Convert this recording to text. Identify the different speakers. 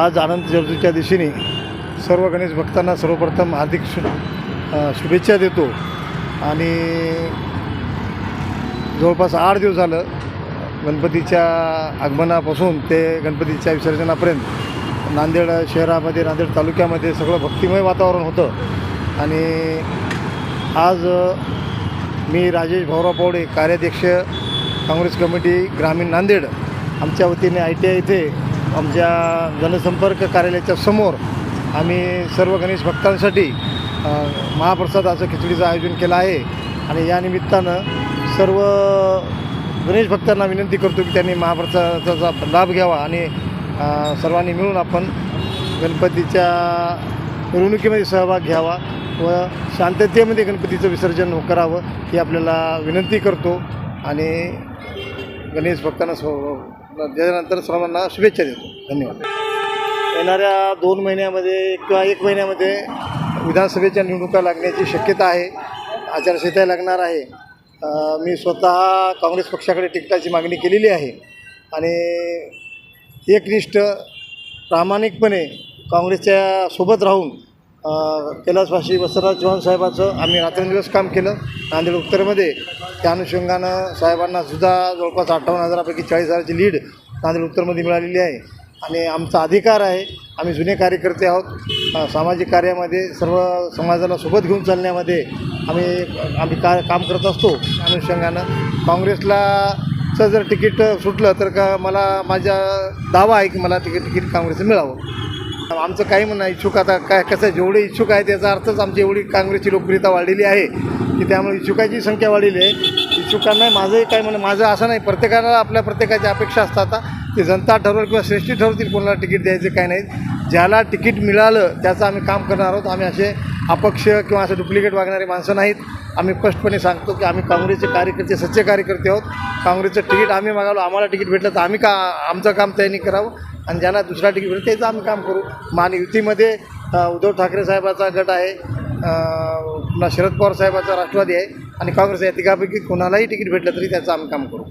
Speaker 1: आज अनंत चतुर्थीच्या दिवशी सर्व गणेश भक्तांना सर्वप्रथम हार्दिक शुभेच्छा देतो। आणि जवळपास 8 दिवस झालं गणपतीच्या आगमनापासून ते गणपतीच्या विसर्जनापर्यंत नांदेड शहरामध्ये, नांदेड तालुक्यामध्ये सगळं भक्तिमय वातावरण होतं। आणि आज मी राजेश भाऊराव पावडे, कार्याध्यक्ष काँग्रेस कमिटी ग्रामीण नांदेड, आमच्या वतीने ITI इथे आमच्या जनसंपर्क कार्यालयाच्या समोर आम्ही सर्व गणेश भक्तांसाठी महाप्रसादाचं खिचडीचं आयोजन केलं आहे। आणि या निमित्तानं सर्व गणेश भक्तांना विनंती करतो की त्यांनी महाप्रसादाचा लाभ घ्यावा आणि सर्वांनी मिळून आपण गणपतीच्या मिरवणुकीमध्ये सहभाग घ्यावा व शांततेमध्ये गणपतीचं विसर्जन करावं ही आपल्याला विनंती करतो। आणि गणेश भक्तांना त्याच्यानंतर सर्वांना शुभेच्छा देतो। धन्यवाद। येणाऱ्या 2 महिन्यामध्ये किंवा 1 महिन्यामध्ये विधानसभेच्या निवडणुका लागण्याची शक्यता आहे, आचारसंहिता लागणार आहे। मी स्वतः काँग्रेस पक्षाकडे तिकिटाची मागणी केलेली आहे आणि एकनिष्ठ प्रामाणिकपणे काँग्रेसच्या सोबत राहून कैलासवासी वसंतराव चव्हाण साहेबाचं आम्ही रात्रंदिवस काम केलं नांदेड उत्तरमध्ये। त्या अनुषंगानं साहेबांनासुद्धा जवळपास 58,000पैकी 40,000ची लीड नांदेड उत्तरमध्ये मिळालेली आहे। आणि आमचा अधिकार आहे, आम्ही जुने कार्यकर्ते आहोत, सामाजिक कार्यामध्ये सर्व समाजाला सोबत घेऊन चालण्यामध्ये आम्ही काम करत असतो। अनुषंगानं काँग्रेसलाचं जर तिकीट सुटलं तर माझा दावा आहे की मला तिकीट काँग्रेसचं मिळावं। आमचं काही म्हणणं इच्छुक आता काय कसं जेवढे इच्छुक आहे त्याचा अर्थच आमची एवढी काँग्रेसची लोकप्रियता वाढलेली आहे की त्यामुळे इच्छुकाची संख्या वाढलेली आहे। इच्छुकांना माझंही काय म्हणणं, माझं असं नाही, प्रत्येकाला प्रत्येकाच्या अपेक्षा असतात, ते जनता ठरवेल किंवा श्रेष्ठी ठरवतील कोणाला तिकीट द्यायचं काय नाही। ज्याला तिकीट मिळालं त्याचं आम्ही काम करणार आहोत। आम्ही असे अपक्ष किंवा असं डुप्लिकेट वागणारे माणसं नाहीत। आम्ही स्पष्टपणे सांगतो की आम्ही काँग्रेसचे कार्यकर्ते, सच्चे कार्यकर्ते आहोत। काँग्रेसचं तिकीट आम्ही मागावलं, आम्हाला तिकीट भेटलं तर आम्ही आमचं काम त्यांनी करावं आणि ज्यांना दुसरा तिकीट भेटलं त्याचं आम्ही काम करू। मान युतीमध्ये उद्धव ठाकरे साहेबाचा गट आहे, पुन्हा शरद पवार साहेबाचा राष्ट्रवादी आहे आणि काँग्रेस या तिघापैकी कोणालाही तिकीट भेटलं तरी त्याचं आम्ही काम करू।